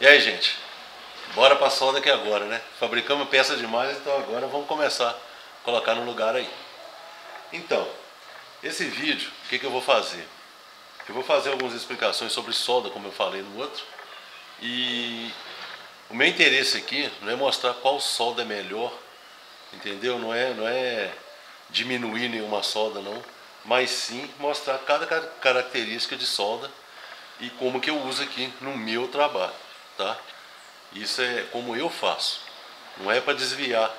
E aí, gente? Bora pra solda aqui agora, né? Fabricamos peça demais, então agora vamos começar a colocar no lugar aí. Então, esse vídeo, o que eu vou fazer? Eu vou fazer algumas explicações sobre solda, como eu falei no outro. E o meu interesse aqui não é mostrar qual solda é melhor, entendeu? Não é diminuir nenhuma solda, não. Mas sim mostrar cada característica de solda e como que eu uso aqui no meu trabalho, tá? Isso é como eu faço. Não é para desviar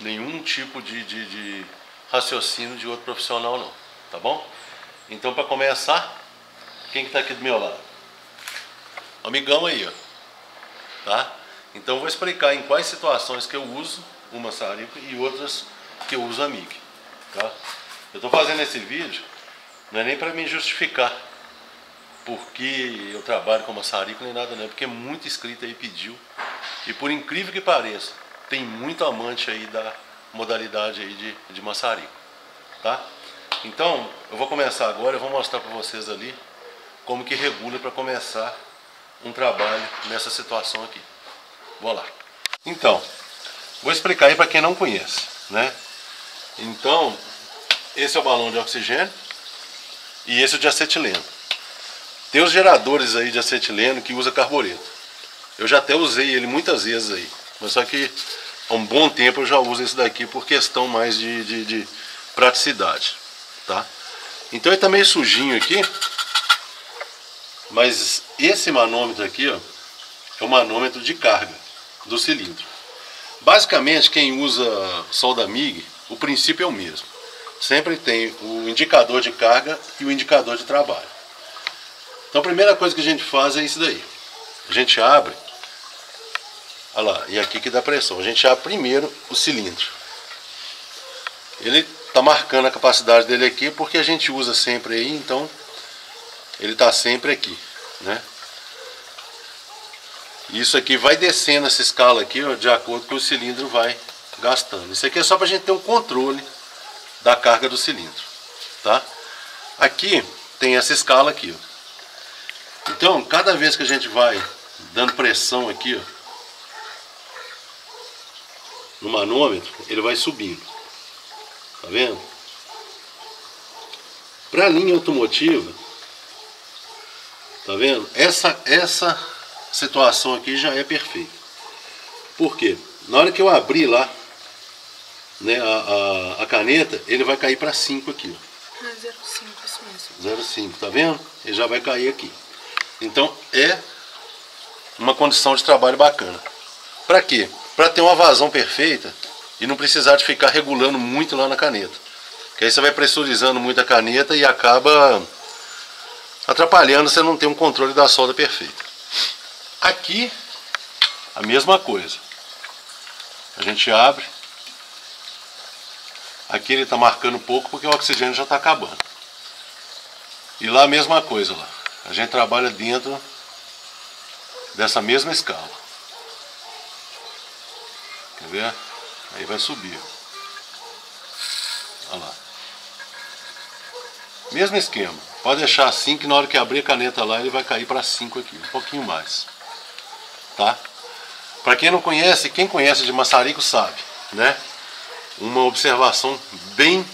nenhum tipo de raciocínio de outro profissional, não. Tá bom? Então, para começar, quem que tá aqui do meu lado? O amigão aí, ó. Tá? Então, eu vou explicar em quais situações que eu uso o maçarico e outras que eu uso a MIG. Tá? Eu tô fazendo esse vídeo, não é nem para me justificar porque eu trabalho com maçarico nem nada, não. Porque muito inscrito aí pediu. E por incrível que pareça, tem muito amante aí da modalidade aí de maçarico, tá? Então, eu vou começar agora, eu vou mostrar para vocês ali como que regula para começar um trabalho nessa situação aqui. Vou lá. Então, vou explicar aí para quem não conhece, né? Então, esse é o balão de oxigênio e esse é o de acetileno. Tem os geradores aí de acetileno que usa carbureto. Eu já até usei ele muitas vezes aí. Mas só que há um bom tempo eu já uso esse daqui por questão mais de praticidade. Tá? Então ele tá meio sujinho aqui. Mas esse manômetro aqui, ó, é o manômetro de carga do cilindro. Basicamente quem usa solda MIG, o princípio é o mesmo. Sempre tem o indicador de carga e o indicador de trabalho. Então a primeira coisa que a gente faz é isso daí. A gente abre, olha lá, e aqui que dá pressão. A gente abre primeiro o cilindro. Ele está marcando a capacidade dele aqui porque a gente usa sempre aí, então ele está sempre aqui, né? Isso aqui vai descendo essa escala aqui, ó, de acordo com o cilindro vai gastando. Isso aqui é só para a gente ter um controle da carga do cilindro, tá? Aqui tem essa escala aqui, ó. Então, cada vez que a gente vai dando pressão aqui, ó, no manômetro, ele vai subindo. Tá vendo? Para a linha automotiva, tá vendo? Essa situação aqui já é perfeita. Por quê? Na hora que eu abrir lá, né, a caneta, ele vai cair para 5 aqui, ó. 0,5, isso mesmo. 0,5, tá vendo? Ele já vai cair aqui. Então é uma condição de trabalho bacana. Para quê? Para ter uma vazão perfeita e não precisar de ficar regulando muito lá na caneta. Porque aí você vai pressurizando muito a caneta e acaba atrapalhando, você não tem um controle da solda perfeita. Aqui a mesma coisa. A gente abre. Aqui ele está marcando pouco porque o oxigênio já está acabando. E lá a mesma coisa lá. A gente trabalha dentro dessa mesma escala. Quer ver? Aí vai subir. Olha lá. Mesmo esquema. Pode deixar assim que na hora que abrir a caneta lá ele vai cair para 5 aqui. Um pouquinho mais. Tá? Para quem não conhece, quem conhece de maçarico sabe, né? Uma observação bem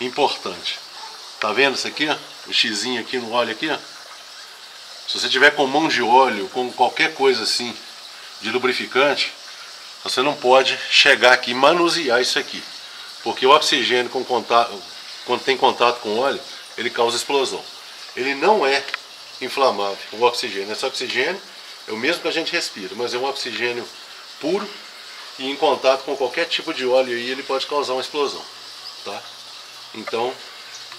importante. Tá vendo isso aqui? Ó? O xizinho aqui no óleo aqui, ó. Se você tiver com mão de óleo, com qualquer coisa assim de lubrificante, você não pode chegar aqui e manusear isso aqui. Porque o oxigênio quando tem contato com o óleo, ele causa explosão. Ele não é inflamável, o oxigênio. Esse oxigênio é o mesmo que a gente respira, mas é um oxigênio puro e em contato com qualquer tipo de óleo aí ele pode causar uma explosão. Tá? Então,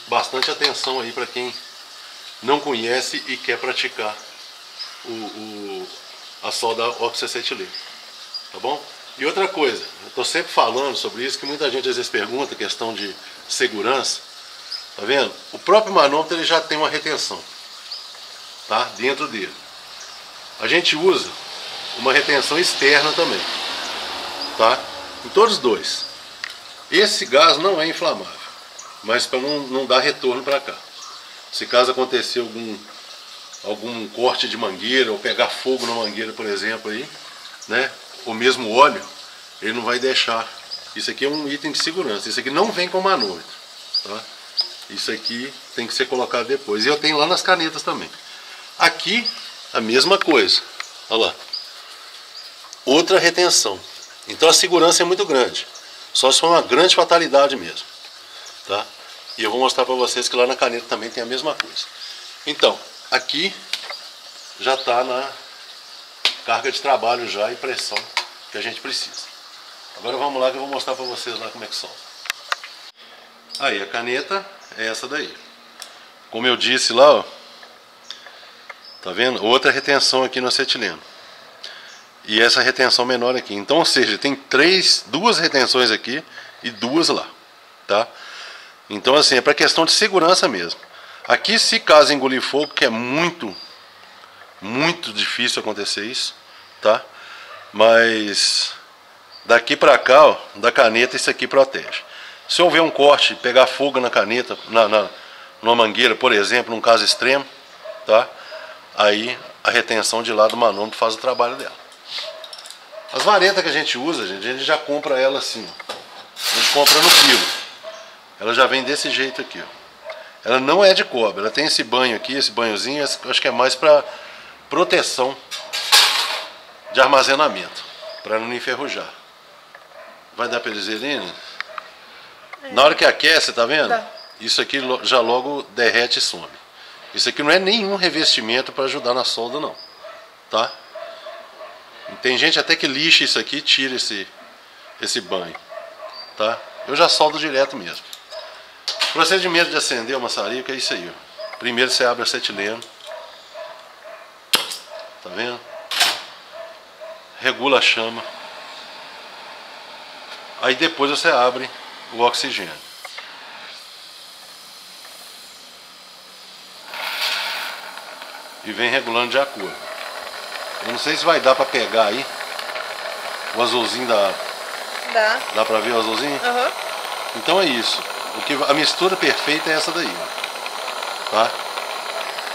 bastante atenção aí para quem não conhece e quer praticar a solda oxacetileno, tá bom? E outra coisa, eu estou sempre falando sobre isso, que muita gente às vezes pergunta, questão de segurança, tá vendo? O próprio manômetro ele já tem uma retenção, tá? Dentro dele. A gente usa uma retenção externa também, tá? Em todos os dois. Esse gás não é inflamável, mas para não dar retorno para cá. Se caso acontecer algum corte de mangueira ou pegar fogo na mangueira, por exemplo, aí, né? Ou mesmo óleo, ele não vai deixar. Isso aqui é um item de segurança. Isso aqui não vem com manômetro, tá? Isso aqui tem que ser colocado depois. E eu tenho lá nas canetas também. Aqui, a mesma coisa. Olha lá. Outra retenção. Então a segurança é muito grande. Só se for uma grande fatalidade mesmo, tá? E eu vou mostrar para vocês que lá na caneta também tem a mesma coisa. Então, aqui já está na carga de trabalho já e pressão que a gente precisa. Agora vamos lá que eu vou mostrar para vocês lá como é que solda. Aí a caneta é essa daí. Como eu disse lá, ó, tá vendo? Outra retenção aqui no acetileno. E essa retenção menor aqui. Então, ou seja, tem duas retenções aqui e duas lá, tá? Então, assim, é para questão de segurança mesmo. Aqui, se caso engolir fogo, que é muito difícil acontecer isso, tá? Mas daqui para cá, ó, da caneta, isso aqui protege. Se houver um corte, pegar fogo na caneta, numa mangueira, por exemplo, num caso extremo, tá? Aí a retenção de lá do manômetro faz o trabalho dela. As varetas que a gente usa, a gente já compra ela assim, ó. A gente compra no quilo. Ela já vem desse jeito aqui, ó. Ela não é de cobre, ela tem esse banho aqui, esse banhozinho, acho que é mais para proteção de armazenamento, para não enferrujar. Vai dar para eles verem? Na hora que aquece, tá vendo? Dá. Isso aqui já logo derrete e some. Isso aqui não é nenhum revestimento para ajudar na solda, não, tá? Tem gente até que lixa isso aqui e tira esse banho, tá? Eu já soldo direto mesmo. Procedimento de acender o maçarico é isso aí, ó. Primeiro você abre o acetileno, tá vendo? Regula a chama. Aí depois você abre o oxigênio. E vem regulando de acordo. Eu não sei se vai dar pra pegar aí o azulzinho da... Dá. Dá pra ver o azulzinho? Uhum. Então é isso. A mistura perfeita é essa daí, ó. Tá?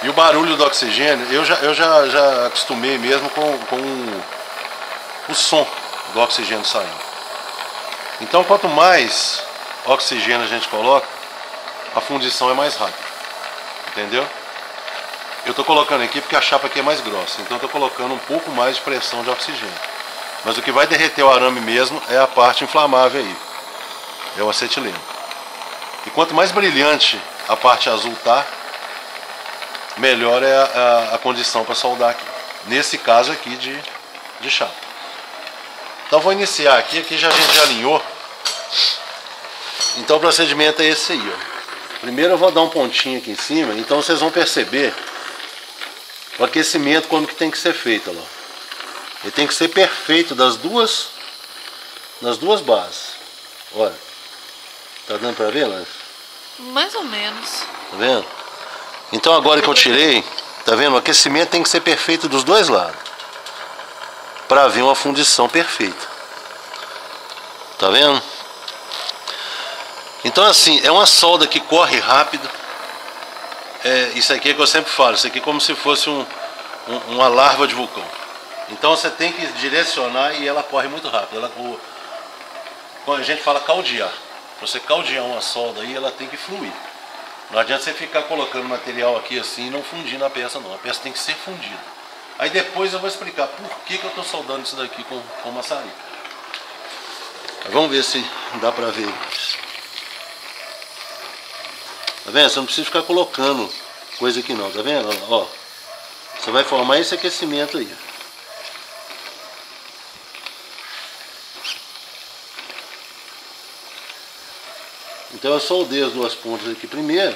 E o barulho do oxigênio, eu já acostumei mesmo com o som do oxigênio saindo. Então quanto mais oxigênio a gente coloca, a fundição é mais rápida. Entendeu? Eu estou colocando aqui porque a chapa aqui é mais grossa, então eu estou colocando um pouco mais de pressão de oxigênio. Mas o que vai derreter o arame mesmo é a parte inflamável aí, é o acetileno. E quanto mais brilhante a parte azul tá, melhor é a condição para soldar aqui. Nesse caso aqui de chapa. Então vou iniciar aqui a gente já alinhou. Então o procedimento é esse aí, ó. Primeiro eu vou dar um pontinho aqui em cima, então vocês vão perceber o aquecimento como que tem que ser feito, ó. Ele tem que ser perfeito nas duas bases. Olha. Tá dando pra ver, Lance? Mais ou menos. Tá vendo? Então agora que eu tirei, tá vendo? O aquecimento tem que ser perfeito dos dois lados. Pra vir uma fundição perfeita. Tá vendo? Então assim, é uma solda que corre rápido. Isso aqui é que eu sempre falo, isso aqui é como se fosse uma larva de vulcão. Então você tem que direcionar e ela corre muito rápido. A gente fala caldear. Pra você caldear uma solda aí, ela tem que fluir. Não adianta você ficar colocando material aqui assim e não fundindo a peça não. A peça tem que ser fundida. Aí depois eu vou explicar por que eu estou soldando isso daqui com maçarico. Vamos ver se dá pra ver. Tá vendo? Você não precisa ficar colocando coisa aqui não, tá vendo? Ó, você vai formar esse aquecimento aí. Então eu soldei as duas pontas aqui primeiro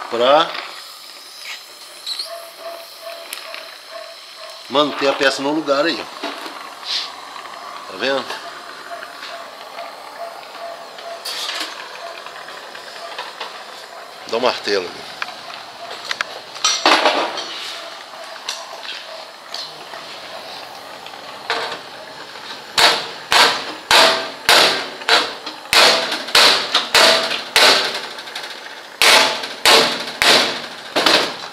para manter a peça no lugar aí. Tá vendo? Dá um martelo.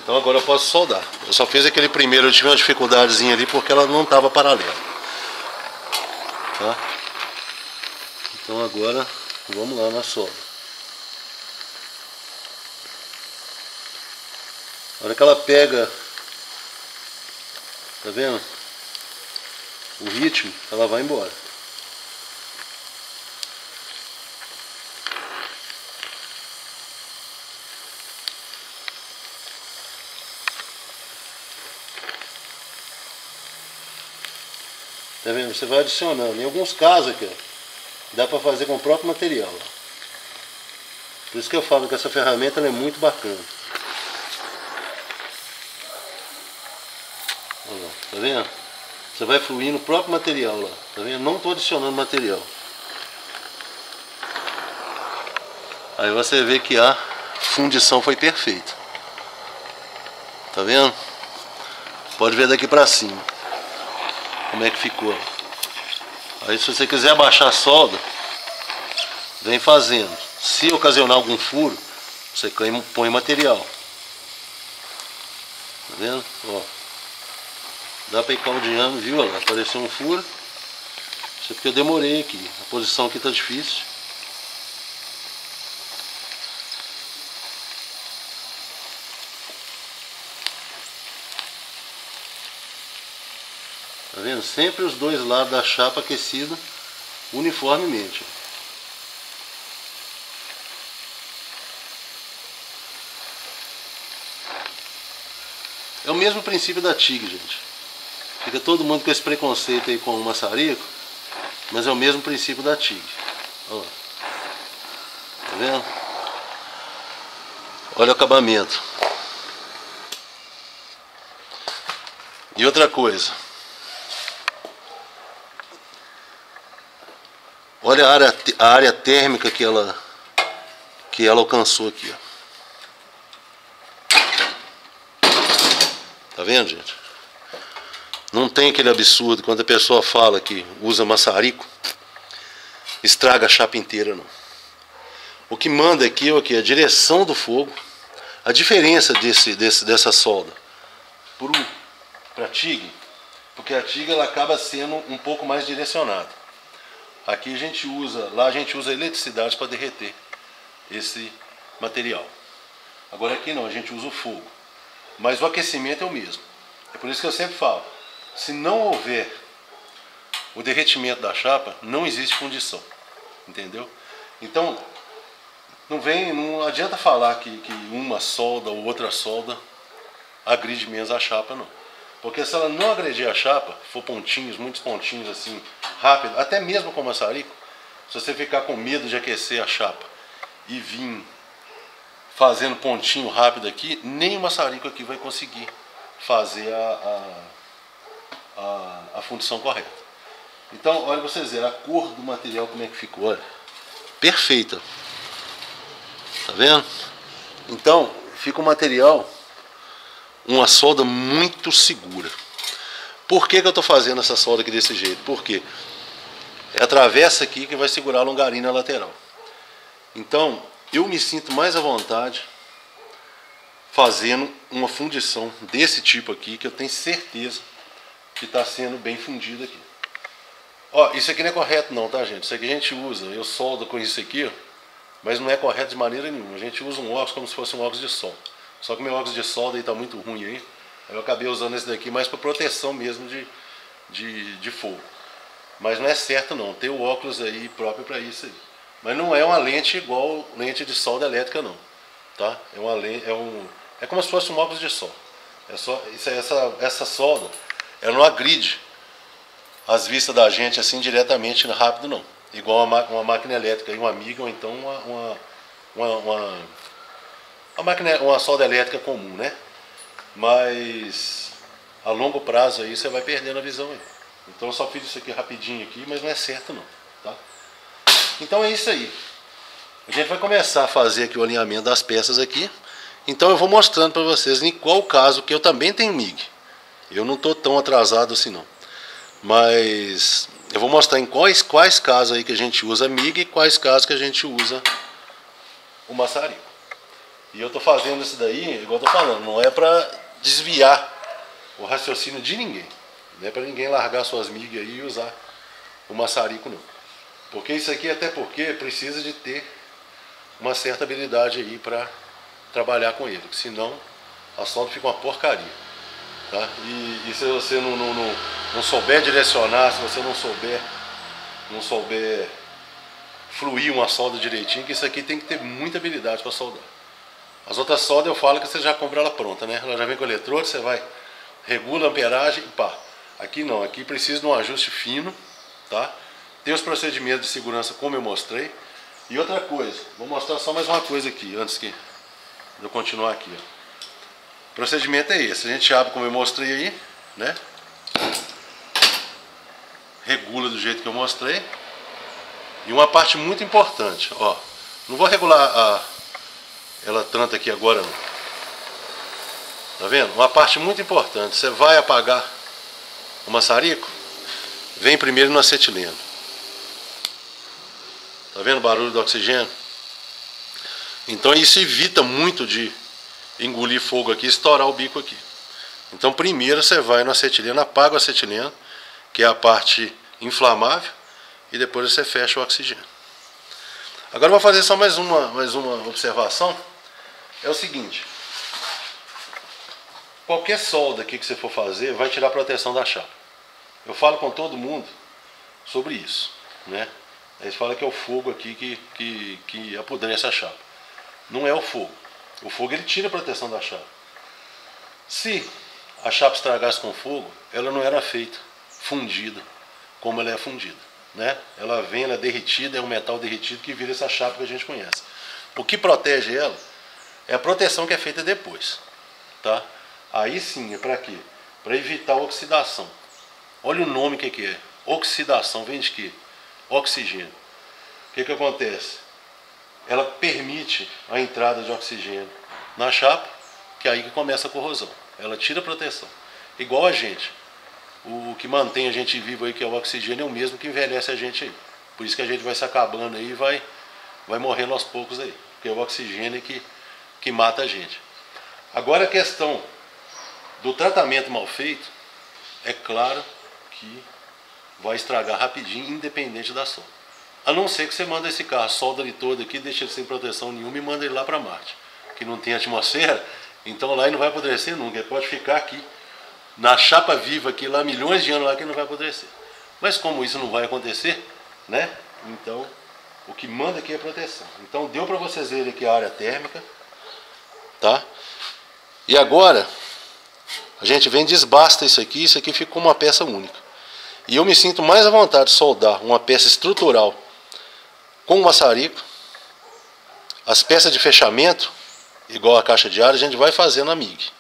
Então agora eu posso soldar. Eu só fiz aquele primeiro, eu tive uma dificuldadezinha ali porque ela não estava paralela. Tá? Então agora vamos lá na solda. A hora que ela pega, tá vendo? O ritmo, ela vai embora. Tá vendo? Você vai adicionando. Em alguns casos aqui, ó, dá para fazer com o próprio material. Ó. Por isso que eu falo que essa ferramenta ela é muito bacana. Olha lá, tá vendo? Você vai fluindo o próprio material lá. Tá vendo? Não estou adicionando material. Aí você vê que a fundição foi perfeita. Tá vendo? Pode ver daqui pra cima como é que ficou. Aí se você quiser abaixar a solda, vem fazendo. Se ocasionar algum furo, você põe material. Tá vendo? Ó. Dá pra ir caldeando, viu? Olha lá, apareceu um furo. Isso é porque eu demorei aqui. A posição aqui tá difícil. Tá vendo? Sempre os dois lados da chapa aquecido uniformemente. É o mesmo princípio da TIG, gente. Fica todo mundo com esse preconceito aí com o maçarico, mas é o mesmo princípio da TIG. Olha lá. Tá vendo? Olha o acabamento. E outra coisa. Olha a área térmica que ela alcançou aqui, ó. Tá vendo, gente? Não tem aquele absurdo quando a pessoa fala que usa maçarico, estraga a chapa inteira, não. O que manda aqui é o que? A direção do fogo, a diferença dessa solda para a TIG, porque a TIG ela acaba sendo um pouco mais direcionada. Aqui a gente usa, lá a gente usa eletricidade para derreter esse material. Agora aqui não, a gente usa o fogo. Mas o aquecimento é o mesmo. É por isso que eu sempre falo, se não houver o derretimento da chapa, não existe fundição. Entendeu? Então, não adianta falar que uma solda ou outra solda agride menos a chapa, não. Porque se ela não agredir a chapa, for pontinhos, muitos pontinhos assim, rápido, até mesmo com maçarico, se você ficar com medo de aquecer a chapa e vir fazendo pontinho rápido aqui, nem o maçarico aqui vai conseguir fazer a fundição correta. Então, olha pra vocês verem a cor do material como é que ficou, olha. Perfeita. Tá vendo? Então, fica um material, uma solda muito segura. Por que eu estou fazendo essa solda aqui desse jeito? Porque é a travessa aqui que vai segurar a longarina lateral. Então, eu me sinto mais à vontade fazendo uma fundição desse tipo aqui, que eu tenho certeza que está sendo bem fundido aqui. Ó, isso aqui não é correto não, tá, gente? Isso aqui a gente usa, eu soldo com isso aqui, ó, mas não é correto de maneira nenhuma. A gente usa um óxido como se fosse um óxido de solda. Só que o meu óxido de solda aí tá muito ruim aí. Eu acabei usando esse daqui mais para proteção mesmo de fogo. Mas não é certo não, tem o óculos aí próprio para isso aí. Mas não é uma lente igual lente de solda elétrica não, tá? É uma lente, é como se fosse um óculos de sol. É só essa solda, ela não agride as vistas da gente assim diretamente rápido não. Igual uma máquina elétrica, uma amiga ou então uma solda elétrica comum, né? Mas a longo prazo aí você vai perdendo a visão aí. Então eu só fiz isso aqui rapidinho aqui, mas não é certo não, tá? Então é isso aí. A gente vai começar a fazer aqui o alinhamento das peças aqui. Então eu vou mostrando para vocês em qual caso que eu também tenho MIG. Eu não estou tão atrasado assim não. Mas eu vou mostrar em quais casos aí que a gente usa MIG e quais casos que a gente usa o maçarico. E eu tô fazendo isso daí, igual eu tô falando, não é para desviar o raciocínio de ninguém. Não é para ninguém largar suas migas aí e usar o maçarico, não. Porque isso aqui, até porque precisa de ter uma certa habilidade aí para trabalhar com ele, senão a solda fica uma porcaria, tá? E se você não souber direcionar, se você não souber fluir uma solda direitinho, que isso aqui tem que ter muita habilidade para soldar. As outras soldas eu falo que você já compra ela pronta, né? Ela já vem com eletrodo, você vai, regula a amperagem e pá. Aqui não, aqui precisa de um ajuste fino, tá? Tem os procedimentos de segurança como eu mostrei. E outra coisa, vou mostrar só mais uma coisa aqui, antes de eu continuar aqui, ó. O procedimento é esse, a gente abre como eu mostrei aí, né? Regula do jeito que eu mostrei. E uma parte muito importante, ó, não vou regular ela tanto aqui agora não. Tá vendo? Uma parte muito importante, você vai apagar o maçarico, vem primeiro no acetileno. Tá vendo o barulho do oxigênio? Então isso evita muito de engolir fogo aqui e estourar o bico aqui. Então primeiro você vai no acetileno, apaga o acetileno, que é a parte inflamável, e depois você fecha o oxigênio. Agora eu vou fazer só mais uma observação. É o seguinte, qualquer solda aqui que você for fazer vai tirar a proteção da chapa. Eu falo com todo mundo sobre isso, né? Eles falam que é o fogo aqui que apodrece a chapa. Não é o fogo. O fogo ele tira a proteção da chapa. Se a chapa estragasse com fogo, ela não era feita fundida como ela é fundida, né? Ela vem, ela é derretida, é um metal derretido que vira essa chapa que a gente conhece. O que protege ela é a proteção que é feita depois, tá? Aí sim, é para quê? Para evitar a oxidação. Olha o nome que é. Oxidação vem de quê? Oxigênio. O que acontece? Ela permite a entrada de oxigênio na chapa, que é aí que começa a corrosão. Ela tira a proteção. Igual a gente. O que mantém a gente vivo aí, que é o oxigênio, é o mesmo que envelhece a gente aí. Por isso que a gente vai se acabando aí e vai morrendo aos poucos aí. Porque é o oxigênio que mata a gente. Agora a questão do tratamento mal feito, é claro que vai estragar rapidinho, independente da solda. A não ser que você manda esse carro, solda ele todo aqui, deixa ele sem proteção nenhuma e manda ele lá para Marte, que não tem atmosfera, então lá ele não vai apodrecer nunca, ele pode ficar aqui, na chapa viva aqui, lá milhões de anos lá que ele não vai apodrecer. Mas como isso não vai acontecer, né? Então, o que manda aqui é proteção. Então deu para vocês verem aqui a área térmica, tá? E agora, a gente vem e desbasta isso aqui ficou uma peça única. E eu me sinto mais à vontade de soldar uma peça estrutural com maçarico. As peças de fechamento, igual a caixa de ar, a gente vai fazer na MIG.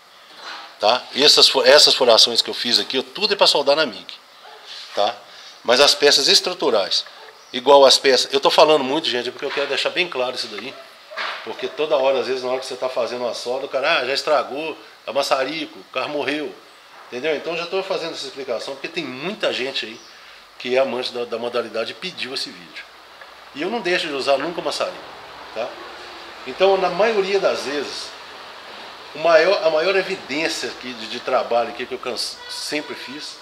Tá? Essas furações que eu fiz aqui, tudo é para soldar na MIG. Tá? Mas as peças estruturais, igual as peças... Eu estou falando muito, gente, porque eu quero deixar bem claro isso daí. Porque toda hora, às vezes, na hora que você está fazendo uma solda, o cara já estragou, é maçarico, o carro morreu. Entendeu? Então já estou fazendo essa explicação porque tem muita gente aí que é amante da modalidade e pediu esse vídeo. E eu não deixo de usar nunca maçarico, tá? Então, na maioria das vezes, a maior evidência aqui de trabalho aqui que eu sempre fiz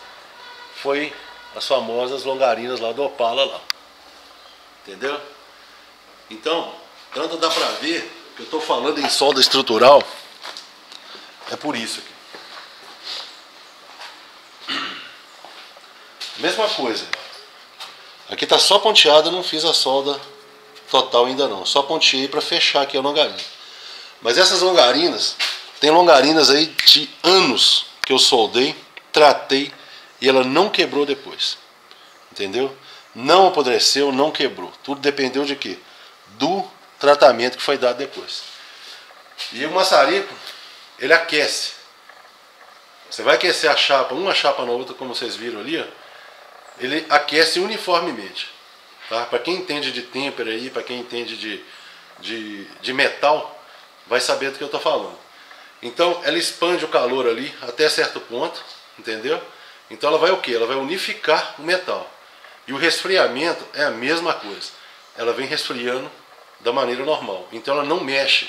foi as famosas longarinas lá do Opala lá. Entendeu? Então, tanto dá pra ver que eu estou falando em solda estrutural, é por isso aqui. Mesma coisa. Aqui está só ponteado, eu não fiz a solda total ainda não. Só ponteei para fechar aqui a longarina. Mas essas longarinas, tem longarinas aí de anos que eu soldei, tratei e ela não quebrou depois. Entendeu? Não apodreceu, não quebrou. Tudo dependeu de quê? Do tratamento que foi dado depois. E o maçarico, ele aquece. Você vai aquecer a chapa, uma chapa na outra, como vocês viram ali, ó. Ele aquece uniformemente, tá? Para quem entende de têmpera aí, para quem entende de metal, vai saber do que eu estou falando. Então ela expande o calor ali até certo ponto, entendeu? Então ela vai o quê? Ela vai unificar o metal. E o resfriamento é a mesma coisa. Ela vem resfriando da maneira normal. Então ela não mexe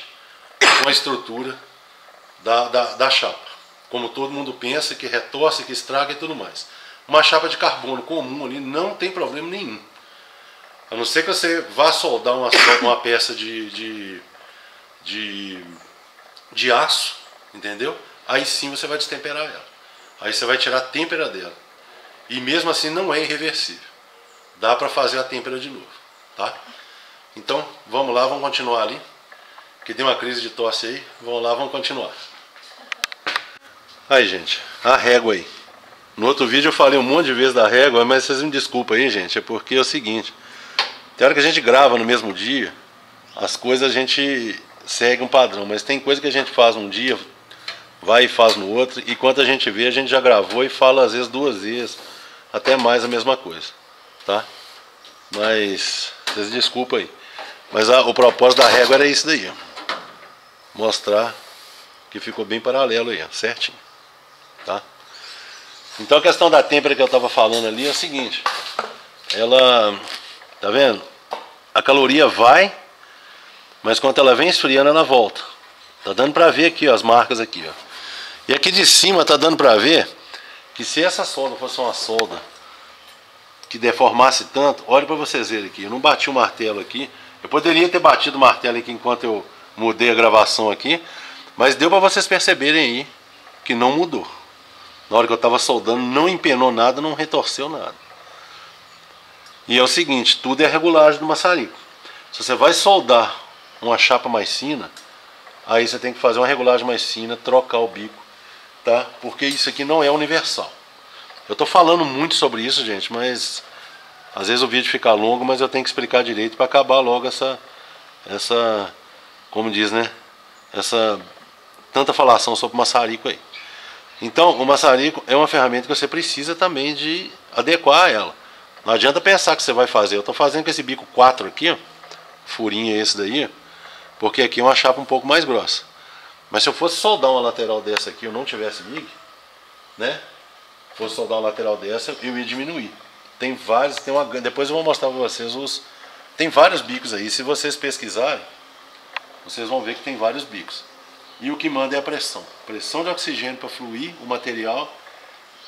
com a estrutura da chapa. Como todo mundo pensa, que retorce, que estraga e tudo mais. Uma chapa de carbono comum ali não tem problema nenhum. A não ser que você vá soldar uma peça de aço, entendeu? Aí sim você vai destemperar ela. Aí você vai tirar a têmpera dela. E mesmo assim não é irreversível. Dá para fazer a têmpera de novo, tá? Então, vamos lá, vamos continuar ali. Que deu uma crise de tosse aí. Vamos lá, vamos continuar. Aí, gente, a régua aí. No outro vídeo eu falei um monte de vezes da régua, mas vocês me desculpem aí, gente. É porque é o seguinte. Tem hora que a gente grava no mesmo dia, as coisas a gente segue um padrão. Mas tem coisa que a gente faz um dia, vai e faz no outro. E quando a gente vê, a gente já gravou e fala às vezes 2 vezes. Até mais a mesma coisa, tá? Mas vocês desculpem aí. Mas o propósito da régua era isso daí, ó. Mostrar que ficou bem paralelo aí, ó, certinho, tá? Então a questão da têmpera que eu estava falando ali é o seguinte. Ela, tá vendo? A caloria vai, mas quando ela vem esfriando ela volta. Tá dando pra ver aqui, ó, as marcas aqui, ó. E aqui de cima tá dando pra ver que se essa solda fosse uma solda que deformasse tanto, olha para vocês verem aqui, eu não bati o martelo aqui, eu poderia ter batido o martelo aqui enquanto eu mudei a gravação aqui, mas deu para vocês perceberem aí que não mudou. Na hora que eu estava soldando não empenou nada, não retorceu nada. E é o seguinte, tudo é regulagem do maçarico. Se você vai soldar uma chapa mais fina, aí você tem que fazer uma regulagem mais fina, trocar o bico, tá? Porque isso aqui não é universal. Eu estou falando muito sobre isso, gente, mas às vezes o vídeo fica longo, mas eu tenho que explicar direito para acabar logo essa, como diz, né? Essa tanta falação sobre o maçarico aí. Então, o maçarico é uma ferramenta que você precisa também de adequar a ela. Não adianta pensar que você vai fazer. Eu estou fazendo com esse bico 4 aqui, ó, furinho esse daí, porque aqui é uma chapa um pouco mais grossa. Mas se eu fosse soldar uma lateral dessa aqui, eu não tivesse MIG, né? Fosse soldar uma lateral dessa, eu ia diminuir. Tem vários, depois eu vou mostrar para vocês tem vários bicos aí. Se vocês pesquisarem, vocês vão ver que tem vários bicos. E o que manda é a pressão. Pressão de oxigênio para fluir o material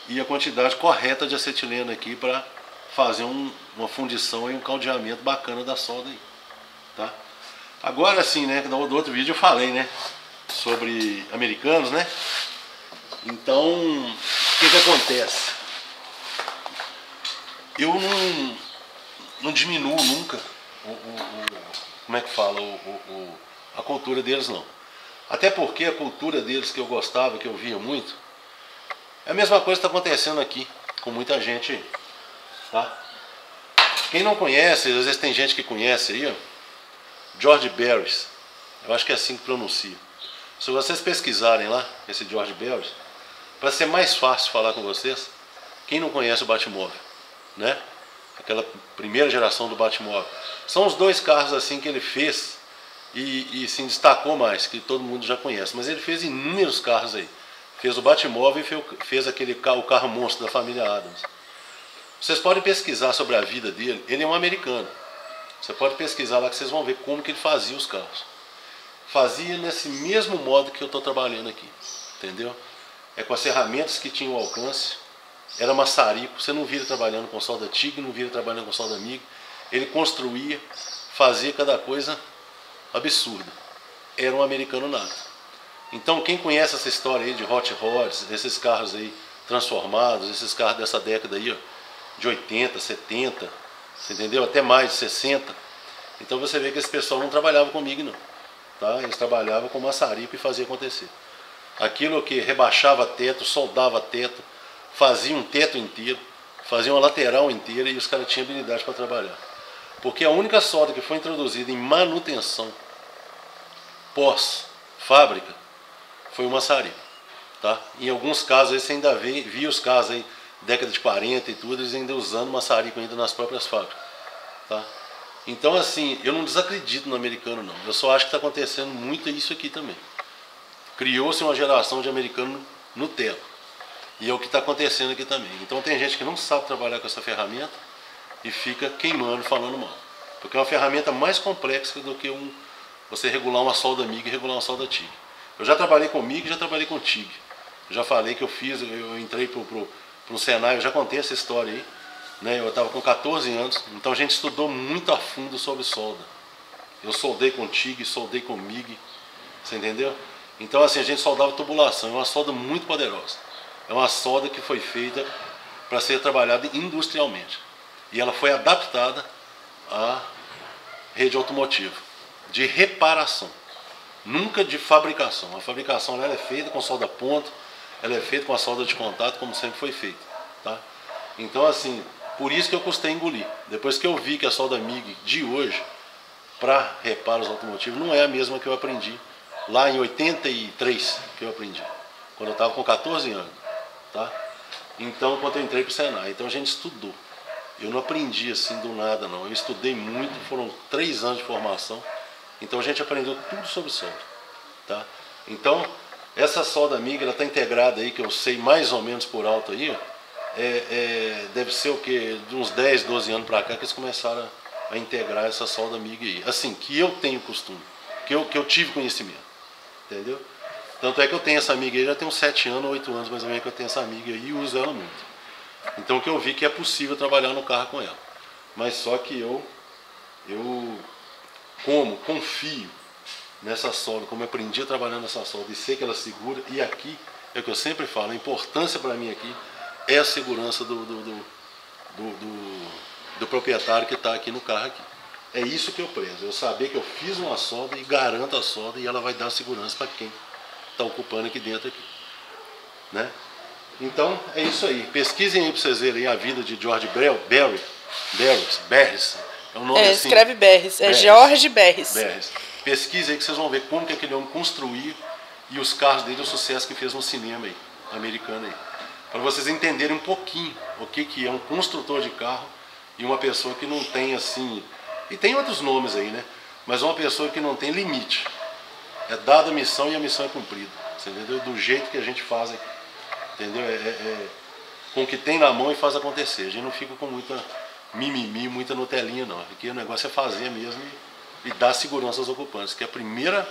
e a quantidade correta de acetileno aqui para fazer uma fundição e um caldeamento bacana da solda aí, tá? Agora sim, né, do outro vídeo eu falei, né, sobre americanos, né? Então, o que acontece? Eu não diminuo nunca como é que fala, a cultura deles, não. Até porque a cultura deles que eu gostava, que eu via muito, é a mesma coisa que está acontecendo aqui com muita gente aí, tá? Quem não conhece, às vezes tem gente que conhece aí, ó, George Barris, eu acho que é assim que pronuncia. Se vocês pesquisarem lá, esse George Barris, para ser mais fácil falar com vocês, quem não conhece o Batmóvel, né? Aquela primeira geração do Batmóvel. São os 2 carros assim que ele fez e se destacou mais, que todo mundo já conhece. Mas ele fez inúmeros carros aí. Fez o Batmóvel e fez o carro monstro da família Adams. Vocês podem pesquisar sobre a vida dele. Ele é um americano. Você pode pesquisar lá que vocês vão ver como que ele fazia os carros. Fazia nesse mesmo modo que eu estou trabalhando aqui. Entendeu? É com as ferramentas que tinham alcance. Era maçarico. Você não vira trabalhando com solda TIG, não vira trabalhando com solda MIG. Ele construía, fazia cada coisa absurda. Era um americano nato. Então quem conhece essa história aí de Hot Rods, esses carros aí transformados, esses carros dessa década aí, ó, de 80, 70, você entendeu? Até mais de 60. Então você vê que esse pessoal não trabalhava comigo, não, tá? Eles trabalhavam com maçarico e fazia acontecer. Aquilo que rebaixava teto, soldava teto, fazia um teto inteiro, fazia uma lateral inteira e os caras tinham habilidade para trabalhar. Porque a única solda que foi introduzida em manutenção pós-fábrica foi o maçarico, tá? Em alguns casos aí você ainda via os casos aí, década de 40 e tudo, eles ainda usando maçarico ainda nas próprias fábricas, tá? Então assim, eu não desacredito no americano não, eu só acho que está acontecendo muito isso aqui também. Criou-se uma geração de americano Nutella, e é o que está acontecendo aqui também. Então tem gente que não sabe trabalhar com essa ferramenta e fica queimando, falando mal, porque é uma ferramenta mais complexa do que você regular uma solda MIG e regular uma solda TIG. Eu já trabalhei com MIG e já trabalhei com TIG. Eu já falei que eu entrei pro Senai, eu já contei essa história aí. Né? Eu estava com 14 anos, então a gente estudou muito a fundo sobre solda. Eu soldei com TIG, soldei com MIG, você entendeu? Então assim, a gente soldava tubulação, é uma solda muito poderosa. É uma solda que foi feita para ser trabalhada industrialmente. E ela foi adaptada à rede automotiva, de reparação, nunca de fabricação. A fabricação ela é feita com solda ponto, ela é feita com a solda de contato, como sempre foi feita. Tá? Então assim, por isso que eu custei engolir. Depois que eu vi que a solda MIG de hoje, para reparos automotivos, não é a mesma que eu aprendi lá em 83, que eu aprendi, quando eu estava com 14 anos. Tá? Então, quando eu entrei para o Senai, então a gente estudou. Eu não aprendi assim do nada, não. Eu estudei muito, foram 3 anos de formação. Então a gente aprendeu tudo sobre solda. Tá? Então, essa solda MIG, ela está integrada aí, que eu sei mais ou menos por alto aí, deve ser o que? De uns 10, 12 anos para cá que eles começaram a integrar essa solda MIG aí. Assim, que eu tenho costume, que eu tive conhecimento. Entendeu? Tanto é que eu tenho essa MIG aí, já tem uns 7 anos, 8 anos mais ou menos que eu tenho essa MIG aí e uso ela muito. Então que eu vi que é possível trabalhar no carro com ela. Mas só que eu confio nessa solda, como eu aprendi a trabalhar nessa solda e sei que ela segura, e aqui é o que eu sempre falo, a importância para mim aqui é a segurança do proprietário que está aqui no carro aqui. É isso que eu prezo, eu saber que eu fiz uma solda e garanto a solda e ela vai dar segurança para quem está ocupando aqui dentro aqui, né? Então é isso aí, pesquisem aí para vocês verem a vida de George Berres, é um nome assim. Escreve Berres, George Berres. Pesquisem aí que vocês vão ver como que aquele homem construiu e os carros dele, o sucesso que fez no cinema aí, americano aí. Para vocês entenderem um pouquinho o que é um construtor de carro e uma pessoa que não tem assim, e tem outros nomes aí, né? Mas uma pessoa que não tem limite. É dada a missão e a missão é cumprida. Você entendeu? Do jeito que a gente faz aqui. Entendeu? Com o que tem na mão e faz acontecer. A gente não fica com muita mimimi, muita Nutelinha não. Aqui o negócio é fazer mesmo e dar segurança aos ocupantes. Que a primeira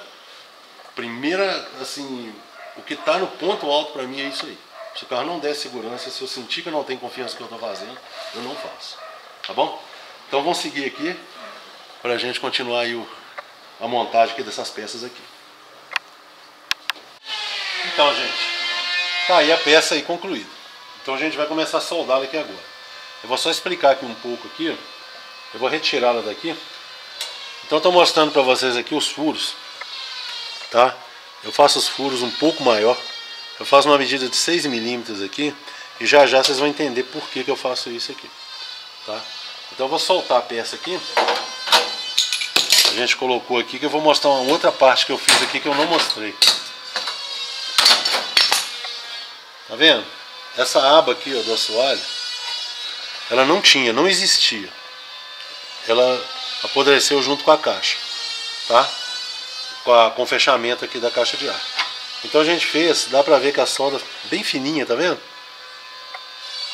assim, o que está no ponto alto para mim é isso aí. Se o carro não der segurança, se eu sentir que eu não tenho confiança no que eu estou fazendo, eu não faço. Tá bom? Então vamos seguir aqui para a gente continuar aí a montagem aqui dessas peças aqui. Então, gente, tá aí a peça aí concluída. Então a gente vai começar a soldá-la aqui agora. Eu vou só explicar aqui um pouco aqui. Eu vou retirá-la daqui. Então estou mostrando para vocês aqui os furos, tá? Eu faço os furos um pouco maior. Eu faço uma medida de 6 milímetros aqui e já vocês vão entender por que eu faço isso aqui, tá? Então eu vou soltar a peça aqui. A gente colocou aqui que eu vou mostrar uma outra parte que eu fiz aqui que eu não mostrei. Tá vendo? Essa aba aqui, ó, do assoalho, ela não existia. Ela apodreceu junto com a caixa, tá? Com o fechamento aqui da caixa de ar. Então a gente fez, dá pra ver que a solda bem fininha, tá vendo?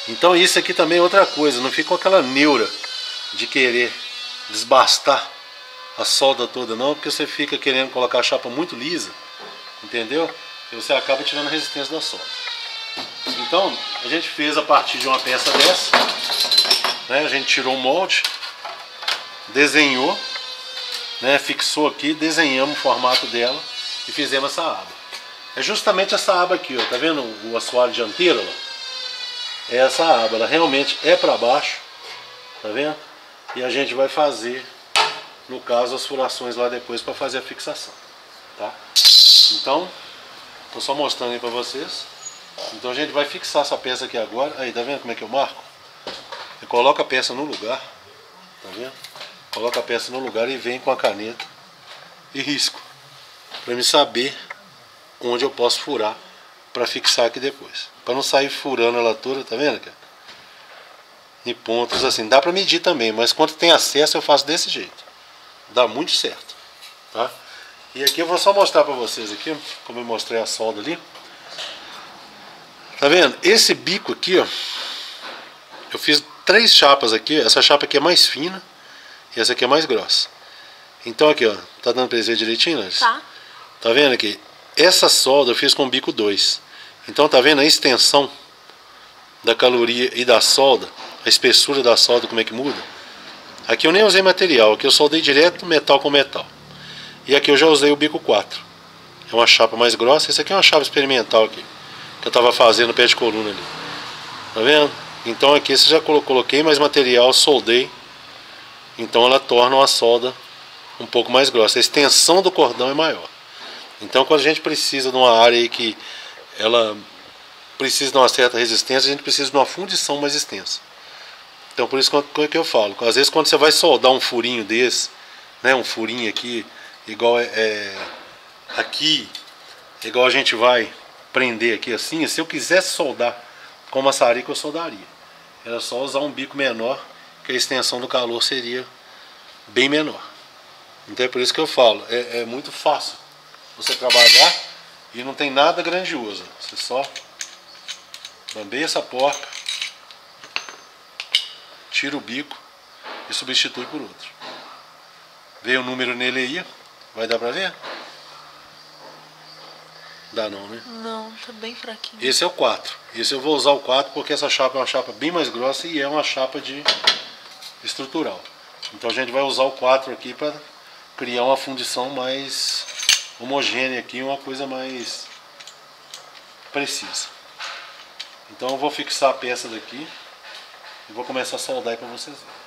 Então isso aqui também é outra coisa, não fica com aquela neura de querer desbastar a solda toda não, porque você fica querendo colocar a chapa muito lisa, entendeu? E você acaba tirando a resistência da solda. Então a gente fez a partir de uma peça dessa, né? A gente tirou o molde, desenhou, né? Fixou aqui, desenhamos o formato dela e fizemos essa aba. É justamente essa aba aqui, ó, tá vendo o assoalho dianteiro? É essa aba, ela realmente é para baixo, tá vendo? E a gente vai fazer, no caso, as furações lá depois para fazer a fixação, tá? Então, tô só mostrando aí para vocês. Então a gente vai fixar essa peça aqui agora. Aí, tá vendo como é que eu marco? Eu coloco a peça no lugar, tá vendo? Coloco a peça no lugar e venho com a caneta e risco, para me saber onde eu posso furar para fixar aqui depois, para não sair furando ela toda, tá vendo, cara? Em pontos assim, dá para medir também, mas quando tem acesso eu faço desse jeito, dá muito certo, tá? E aqui eu vou só mostrar para vocês aqui, como eu mostrei a solda ali, tá vendo? Esse bico aqui, ó, eu fiz 3 chapas aqui, essa chapa aqui é mais fina e essa aqui é mais grossa. Então aqui, ó, tá dando pra ver direitinho, Larissa? Tá. Tá vendo aqui? Essa solda eu fiz com bico 2. Então tá vendo a extensão da caloria e da solda, a espessura da solda, como é que muda? Aqui eu nem usei material, aqui eu soldei direto metal com metal. E aqui eu já usei o bico 4. É uma chapa mais grossa, essa aqui é uma chapa experimental aqui, que eu tava fazendo pé de coluna ali. Tá vendo? Então aqui você já coloquei mais material, soldei. Então ela torna uma solda um pouco mais grossa. A extensão do cordão é maior. Então quando a gente precisa de uma área aí que ela precisa de uma certa resistência, a gente precisa de uma fundição mais extensa. Então por isso que eu falo, às vezes quando você vai soldar um furinho desse, né, um furinho aqui, igual aqui, igual a gente vai prender aqui assim, se eu quisesse soldar com maçarico eu soldaria. Era só usar um bico menor, que a extensão do calor seria bem menor. Então é por isso que eu falo, é muito fácil você trabalhar e não tem nada grandioso. Você só bambeia essa porca, tira o bico e substitui por outro. Veio o número nele aí, vai dar pra ver? Dá não, né? Não, tá bem fraquinho. Esse é o 4. Esse eu vou usar o 4 porque essa chapa é uma chapa bem mais grossa e é uma chapa de estrutural. Então a gente vai usar o 4 aqui para criar uma fundição mais homogênea aqui, uma coisa mais precisa. Então eu vou fixar a peça daqui e vou começar a soldar aí para vocês verem.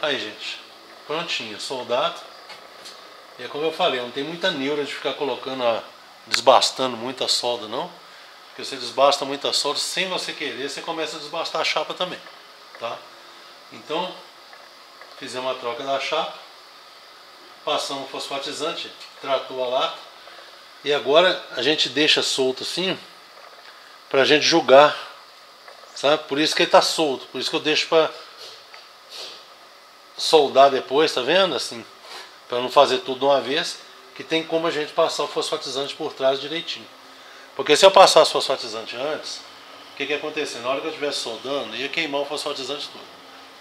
Aí, gente, prontinho, soldado. E é como eu falei, não tem muita neura de ficar colocando, desbastando muita solda não. Porque você desbasta muita solda, sem você querer, você começa a desbastar a chapa também, tá? Então, fizemos a troca da chapa, passamos o fosfatizante, tratou a lata. E agora a gente deixa solto assim, pra gente jogar, sabe? Por isso que ele tá solto, por isso que eu deixo pra soldar depois, tá vendo? Assim, para não fazer tudo de uma vez, que tem como a gente passar o fosfatizante por trás direitinho. Porque se eu passasse o fosfatizante antes, o que ia acontecer? Na hora que eu estivesse soldando, ia queimar o fosfatizante todo.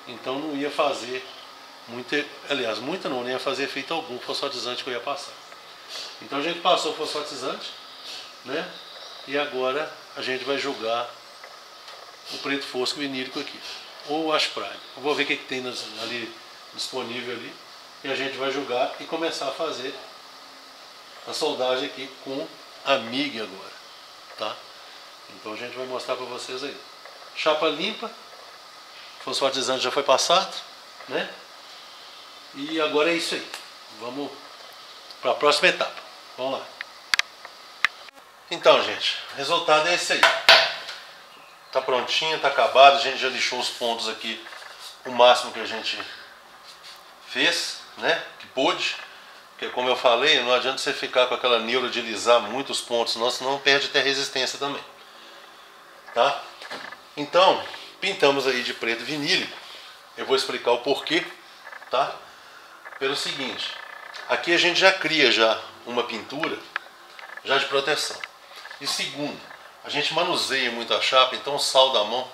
Então não ia fazer muito, aliás, muito não ia fazer efeito algum o fosfatizante que eu ia passar. Então a gente passou o fosfatizante, né? E agora a gente vai jogar o preto fosco vinílico aqui, ou o Ash Prime. Eu vou ver o que tem ali disponível ali, e a gente vai jogar e começar a fazer a soldagem aqui com a MIG agora, tá? Então a gente vai mostrar para vocês aí. Chapa limpa, fosfatizante já foi passado, né? E agora é isso aí. Vamos para a próxima etapa. Vamos lá. Então, gente, o resultado é esse aí. Tá prontinho, tá acabado. A gente já lixou os pontos aqui o máximo que a gente fez, né? Que pôde. Porque como eu falei, não adianta você ficar com aquela neura de lisar muitos pontos, senão perde até resistência também. Tá? Então, pintamos aí de preto vinílico. Eu vou explicar o porquê, tá? Pelo seguinte, aqui a gente já cria uma pintura já de proteção. E segundo, a gente manuseia muito a chapa, então o sal da mão,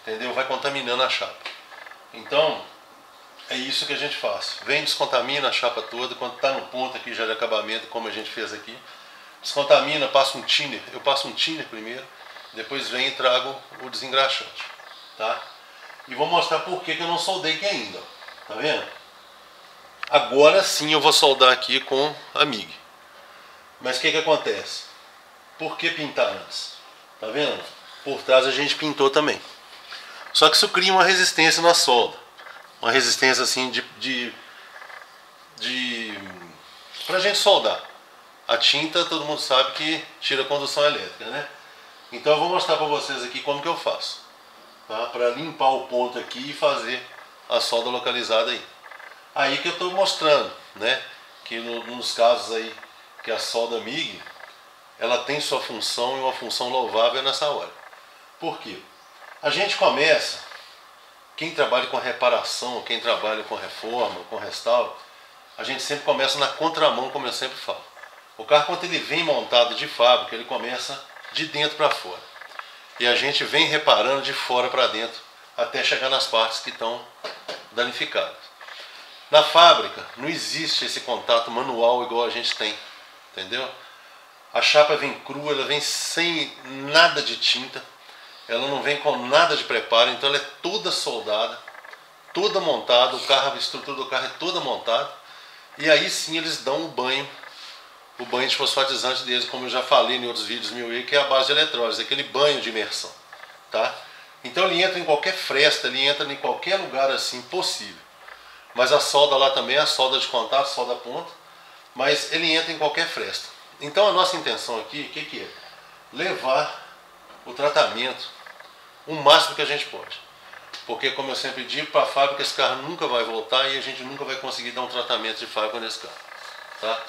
entendeu? Vai contaminando a chapa. Então, é isso que a gente faz. Vem, descontamina a chapa toda, quando está no ponto aqui já de acabamento, como a gente fez aqui. Descontamina, passa um thinner. Eu passo um thinner primeiro, depois venho e trago o desengraxante, tá? E vou mostrar por que eu não soldei aqui ainda, tá vendo? Agora sim eu vou soldar aqui com a MIG. Mas o que acontece? Por que pintar antes? Tá vendo? Por trás a gente pintou também. Só que isso cria uma resistência na solda. uma resistência assim pra gente soldar. A tinta, todo mundo sabe que tira a condução elétrica, né? Então eu vou mostrar para vocês aqui como que eu faço, tá? Para limpar o ponto aqui e fazer a solda localizada aí. Aí que eu estou mostrando, né? Que nos casos aí que a solda MIG, ela tem sua função e uma função louvável nessa hora. Por quê? A gente começa, quem trabalha com reparação, quem trabalha com reforma, com restauro, a gente sempre começa na contramão, como eu sempre falo. O carro, quando ele vem montado de fábrica, ele começa de dentro para fora. E a gente vem reparando de fora para dentro, até chegar nas partes que estão danificadas. Na fábrica, não existe esse contato manual igual a gente tem, entendeu? A chapa vem crua, ela vem sem nada de tinta, ela não vem com nada de preparo, então ela é toda soldada, toda montada, a estrutura do carro é toda montada, e aí sim eles dão o banho de fosfatizante deles, como eu já falei em outros vídeos mil aí, que é a base de eletrólise, aquele banho de imersão, tá? Então ele entra em qualquer fresta, ele entra em qualquer lugar assim possível. Mas a solda lá também é a solda de contato, solda ponta, mas ele entra em qualquer fresta. Então a nossa intenção aqui, o que é? Levar o tratamento o máximo que a gente pode. Porque, como eu sempre digo, para a fábrica esse carro nunca vai voltar e a gente nunca vai conseguir dar um tratamento de fábrica nesse carro, tá?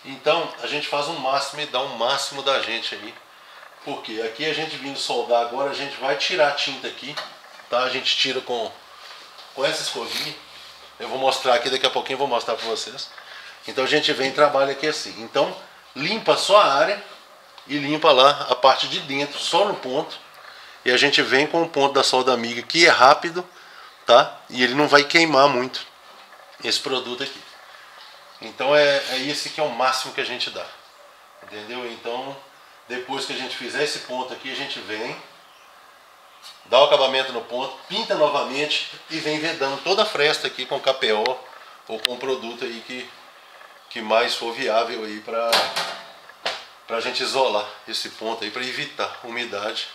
Então a gente faz um máximo e dá um máximo da gente aí. Porque aqui a gente vindo soldar agora, a gente vai tirar a tinta aqui, tá? A gente tira com essa escovinha. Eu vou mostrar aqui, daqui a pouquinho eu vou mostrar para vocês. Então a gente vem e trabalha aqui assim. Então limpa só a área e limpa lá a parte de dentro, só no ponto. E a gente vem com o ponto da solda MIG, que é rápido, tá? E ele não vai queimar muito esse produto aqui. Então é esse que é o máximo que a gente dá, entendeu? Então depois que a gente fizer esse ponto aqui, a gente vem, dá o acabamento no ponto, pinta novamente e vem vedando toda a fresta aqui com KPO ou com o produto aí que mais for viável aí pra gente isolar esse ponto aí, para evitar umidade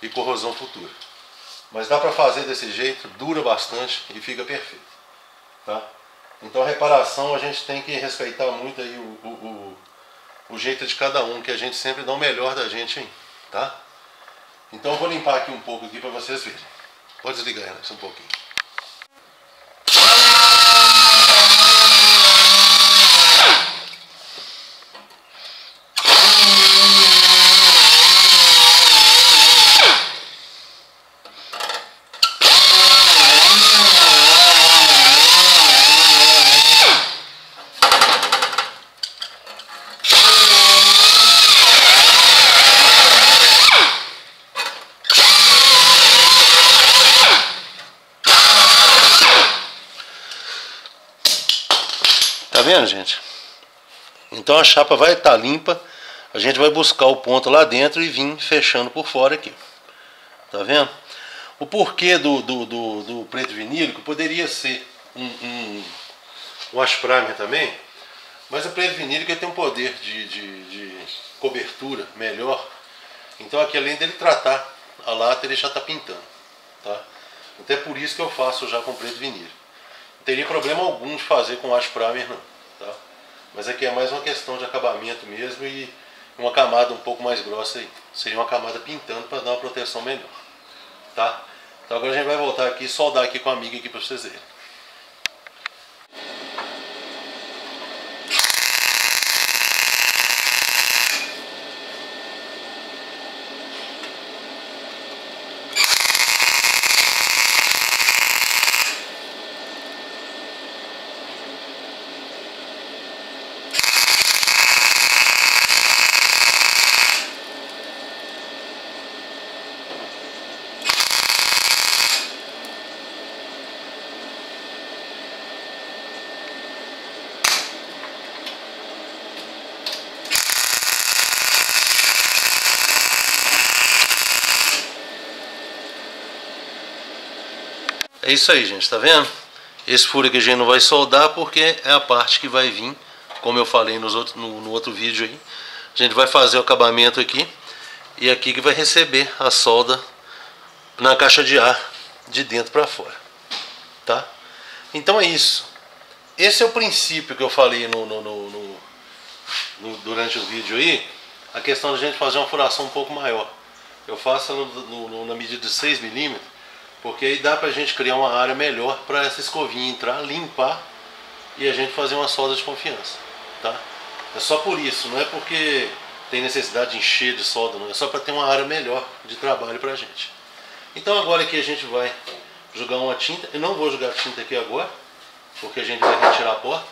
e corrosão futura. Mas dá pra fazer desse jeito, dura bastante e fica perfeito, tá? Então a reparação a gente tem que respeitar muito aí o jeito de cada um, que a gente sempre dá o melhor da gente aí, tá? Então eu vou limpar aqui um pouco aqui para vocês verem. Pode desligar isso um pouquinho. Tá vendo, gente? Então a chapa vai estar limpa. A gente vai buscar o ponto lá dentro e vir fechando por fora aqui. Tá vendo? O porquê do preto vinílico poderia ser um wash primer também. Mas o preto vinílico ele tem um poder de cobertura melhor. Então aqui, além dele tratar a lata, ele já está pintando, tá? Até por isso que eu faço já com preto vinílico. Não teria problema algum de fazer com wash primer não, tá? Mas aqui é mais uma questão de acabamento mesmo e uma camada um pouco mais grossa aí. Seria uma camada pintando para dar uma proteção melhor, tá? Então agora a gente vai voltar aqui e soldar aqui com a MIG aqui para vocês verem. É isso aí, gente, tá vendo? Esse furo aqui a gente não vai soldar porque é a parte que vai vir, como eu falei no outro vídeo aí. A gente vai fazer o acabamento aqui e aqui que vai receber a solda na caixa de ar de dentro para fora, tá? Então é isso. Esse é o princípio que eu falei durante o vídeo aí. A questão de a gente fazer uma furação um pouco maior. Eu faço na medida de 6 milímetros, porque aí dá pra gente criar uma área melhor para essa escovinha entrar, limpar e a gente fazer uma solda de confiança, tá? É só por isso, não é porque tem necessidade de encher de solda, não. É só para ter uma área melhor de trabalho pra gente. Então agora aqui a gente vai jogar uma tinta. Eu não vou jogar tinta aqui agora, porque a gente vai retirar a porta.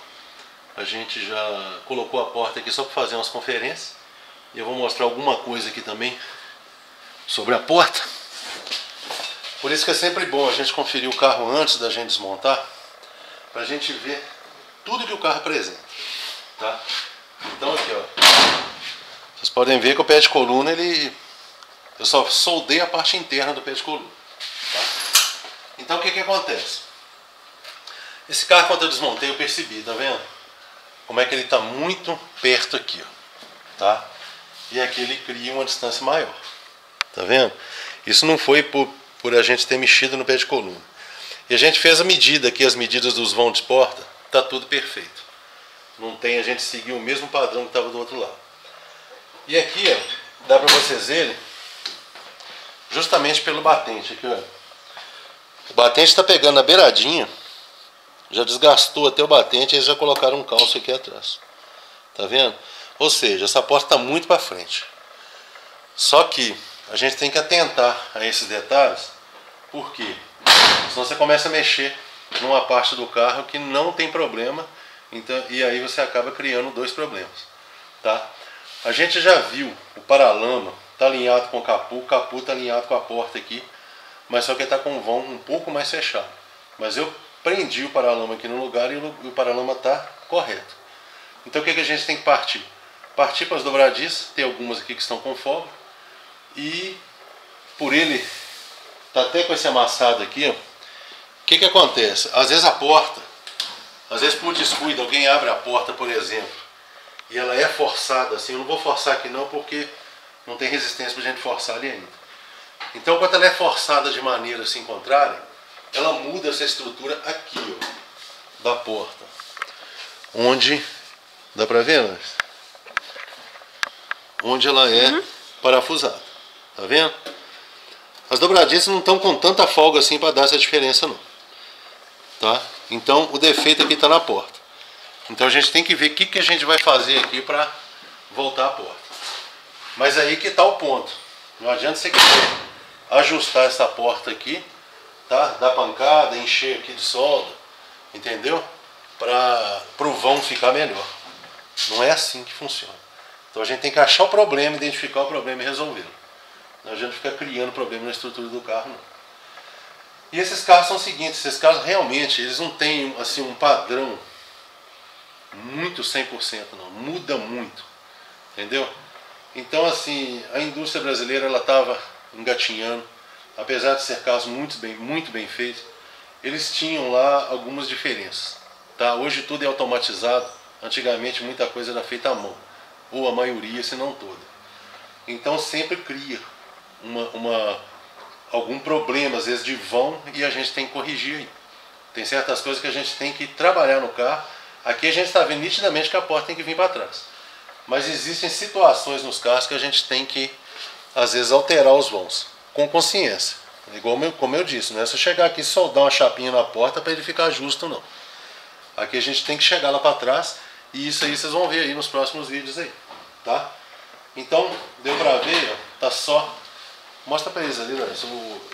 A gente já colocou a porta aqui só para fazer umas conferências. E eu vou mostrar alguma coisa aqui também sobre a porta. Por isso que é sempre bom a gente conferir o carro antes da gente desmontar, para a gente ver tudo que o carro apresenta, tá? Então aqui, ó, vocês podem ver que o pé de coluna, eu só soldei a parte interna do pé de coluna, tá? Então o que que acontece? Esse carro, quando eu desmontei, eu percebi, tá vendo? Como é que ele está muito perto aqui, ó, tá? E aqui ele cria uma distância maior, tá vendo? Isso não foi por a gente ter mexido no pé de coluna. E a gente fez a medida aqui, as medidas dos vãos de porta, tá tudo perfeito. Não tem, a gente seguiu o mesmo padrão que estava do outro lado. E aqui, ó, dá para vocês verem, justamente pelo batente aqui, ó. O batente está pegando na beiradinha, já desgastou até o batente, eles já colocaram um calço aqui atrás. Tá vendo? Ou seja, essa porta está muito para frente. Só que a gente tem que atentar a esses detalhes, porque senão você começa a mexer numa parte do carro que não tem problema, então, e aí você acaba criando dois problemas, tá? A gente já viu o paralama está alinhado com o capu está alinhado com a porta aqui, mas só que está com o vão um pouco mais fechado. Mas eu prendi o paralama aqui no lugar e o paralama está correto. Então o que a gente tem que partir? Partir para as dobradiças, tem algumas aqui que estão com folga, e por ele tá até com esse amassado aqui, ó, o que acontece? Às vezes a porta, às vezes por descuido, alguém abre a porta, por exemplo, e ela é forçada assim. Eu não vou forçar aqui não, porque não tem resistência para a gente forçar ali ainda. Então quando ela é forçada de maneira assim contrária, ela muda essa estrutura aqui, ó, da porta, onde, dá para ver, né? Onde ela é parafusada, tá vendo? As dobradiças não estão com tanta folga assim para dar essa diferença não, tá? Então o defeito aqui está na porta. Então a gente tem que ver o que a gente vai fazer aqui para voltar a porta. Mas aí que está o ponto. Não adianta você querer ajustar essa porta aqui, tá? Dar pancada, encher aqui de solda, entendeu? Para o vão ficar melhor. Não é assim que funciona. Então a gente tem que achar o problema, identificar o problema e resolvê-lo. Não adianta ficar criando problema na estrutura do carro, não. E esses carros são os seguintes, esses carros realmente, eles não têm assim um padrão muito 100% não, muda muito, entendeu? Então assim, a indústria brasileira ela estava engatinhando, apesar de ser carros muito bem feitos, eles tinham lá algumas diferenças, tá? Hoje tudo é automatizado, antigamente muita coisa era feita à mão, ou a maioria, se não toda. Então sempre cria algum problema, às vezes de vão, e a gente tem que corrigir aí. Tem certas coisas que a gente tem que trabalhar no carro. Aqui a gente está vendo nitidamente que a porta tem que vir para trás. Mas existem situações nos carros que a gente tem que, às vezes, alterar os vãos, com consciência. Igual como eu disse, não é só chegar aqui e soldar uma chapinha na porta para ele ficar justo, não. Aqui a gente tem que chegar lá para trás, e isso aí vocês vão ver aí nos próximos vídeos aí, tá? Então, deu para ver, ó, tá só... Mostra para eles ali, né?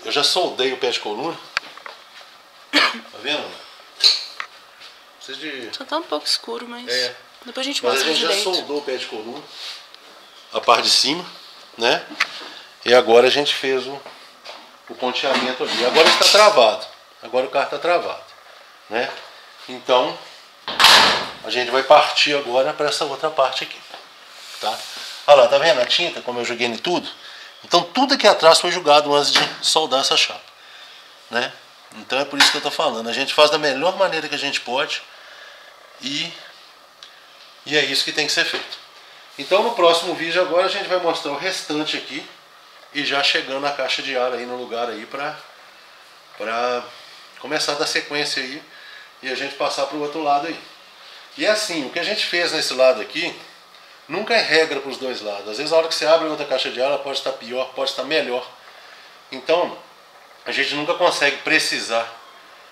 Eu já soldei o pé de coluna. Tá vendo? Só tá um pouco escuro, mas depois a gente mas mostra a gente direito. já soldou o pé de coluna, a parte de cima, né? E agora a gente fez o ponteamento ali. Agora está travado. Agora o carro está travado, né? Então a gente vai partir agora para essa outra parte aqui, tá? Olha lá, tá vendo a tinta como eu joguei em tudo? Então tudo aqui atrás foi jogado antes de soldar essa chapa, né? Então é por isso que eu estou falando. A gente faz da melhor maneira que a gente pode e é isso que tem que ser feito. Então no próximo vídeo agora a gente vai mostrar o restante aqui e já chegando a caixa de ar aí no lugar aí para começar a dar sequência aí e a gente passar para o outro lado aí. E é assim, o que a gente fez nesse lado aqui, nunca é regra para os dois lados. Às vezes a hora que você abre outra caixa de ar, ela pode estar pior, pode estar melhor. Então, a gente nunca consegue precisar,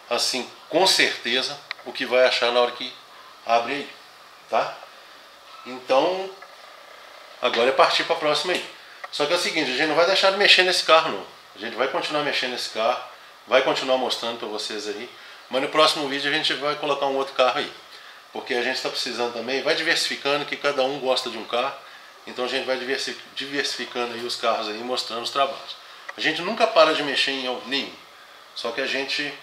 assim, com certeza, o que vai achar na hora que abre aí, tá? Então, agora é partir para a próxima aí. Só que é o seguinte, a gente não vai deixar de mexer nesse carro não. A gente vai continuar mexendo nesse carro, vai continuar mostrando para vocês aí, mas no próximo vídeo a gente vai colocar um outro carro aí. Porque a gente está precisando também, vai diversificando, que cada um gosta de um carro, então a gente vai diversificando aí os carros aí, mostrando os trabalhos. A gente nunca para de mexer em nenhum, só que a gente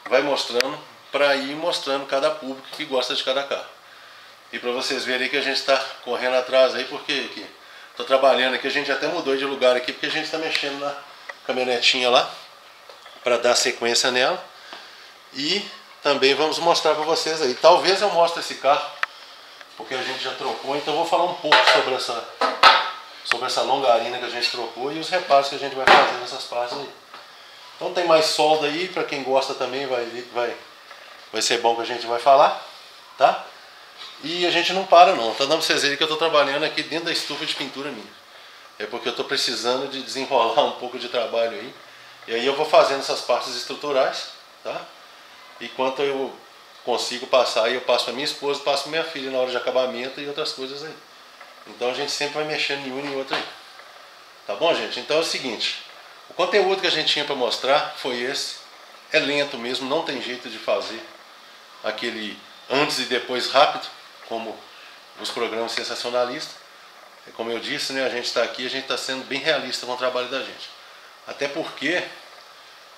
vai mostrando para ir mostrando cada público que gosta de cada carro. E para vocês verem que a gente está correndo atrás aí, porque estou trabalhando aqui, a gente até mudou de lugar aqui, porque a gente está mexendo na caminhonetinha lá, para dar sequência nela. E também vamos mostrar para vocês aí. Talvez eu mostre esse carro, porque a gente já trocou, então eu vou falar um pouco sobre essa longarina que a gente trocou e os reparos que a gente vai fazer nessas partes aí. Então tem mais solda aí, para quem gosta também vai ser bom que a gente vai falar, tá? E a gente não para não, tá dando pra vocês verem que eu estou trabalhando aqui dentro da estufa de pintura minha. É porque eu estou precisando de desenrolar um pouco de trabalho aí. E aí eu vou fazendo essas partes estruturais, tá? Enquanto eu consigo passar, eu passo para minha esposa, passo para minha filha na hora de acabamento e outras coisas aí. Então a gente sempre vai mexendo em um e em outro aí. Tá bom, gente? Então é o seguinte, o conteúdo que a gente tinha para mostrar foi esse. É lento mesmo, não tem jeito de fazer aquele antes e depois rápido, como os programas sensacionalistas. Como eu disse, né, a gente está aqui, a gente está sendo bem realista com o trabalho da gente. Até porque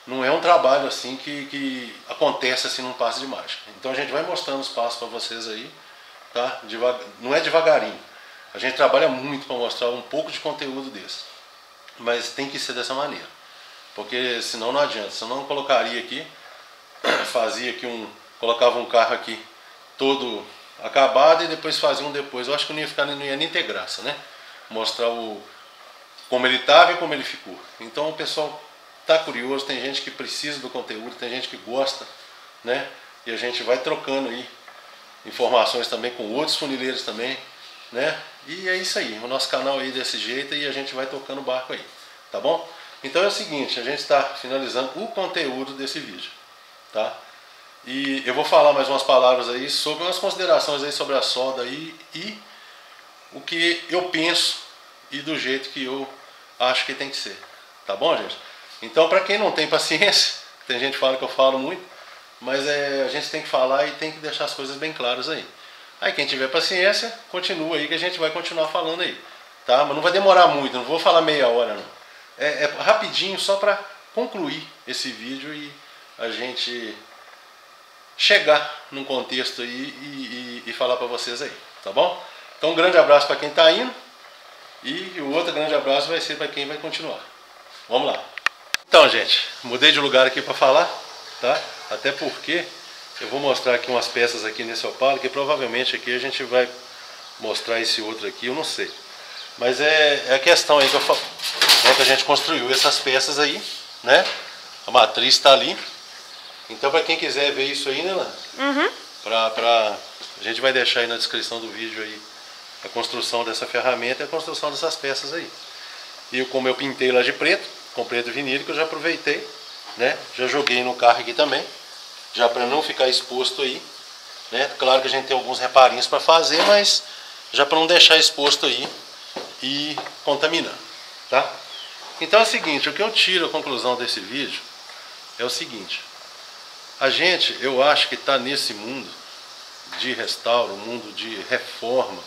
não é um trabalho assim que acontece assim num passe de mágica. Então a gente vai mostrando os passos para vocês aí, tá? Não é devagarinho. A gente trabalha muito para mostrar um pouco de conteúdo desse. Mas tem que ser dessa maneira. Porque senão não adianta. Senão eu colocaria aqui, colocava um carro aqui todo acabado e depois fazia um depois. Eu acho que não ia nem ter graça, né? Mostrar como ele estava e como ele ficou. Então o pessoal está curioso, tem gente que precisa do conteúdo, tem gente que gosta, né? E a gente vai trocando aí informações também com outros funileiros também, né? E é isso aí, o nosso canal aí desse jeito e a gente vai tocando o barco aí, tá bom? Então é o seguinte, a gente está finalizando o conteúdo desse vídeo, tá? E eu vou falar mais umas palavras aí sobre umas considerações aí sobre a solda aí e o que eu penso e do jeito que eu acho que tem que ser, tá bom, gente? Então, para quem não tem paciência, tem gente que fala que eu falo muito, mas a gente tem que falar e tem que deixar as coisas bem claras aí. Aí quem tiver paciência, continua aí que a gente vai continuar falando aí, tá? Mas não vai demorar muito, não vou falar meia hora não. É rapidinho só para concluir esse vídeo e a gente chegar num contexto aí e falar para vocês aí, tá bom? Então um grande abraço para quem está indo e o outro grande abraço vai ser para quem vai continuar. Vamos lá. Então, gente, mudei de lugar aqui para falar, tá? Até porque eu vou mostrar aqui umas peças aqui nesse Opala, que provavelmente aqui a gente vai mostrar esse outro aqui, eu não sei. Mas é a questão aí que eu falo, né, que a gente construiu essas peças aí, né? A matriz está ali. Então, para quem quiser ver isso aí, né, Lana? Uhum. A gente vai deixar aí na descrição do vídeo aí a construção dessa ferramenta e a construção dessas peças aí. E como eu pintei lá de preto, com preto vinílico, eu já aproveitei, né? Já joguei no carro aqui também, já para não ficar exposto aí, né? Claro que a gente tem alguns reparinhos para fazer, mas já para não deixar exposto aí e contaminando, tá? Então é o seguinte, o que eu tiro a conclusão desse vídeo é o seguinte: a gente, eu acho que está nesse mundo de restauro, mundo de reforma,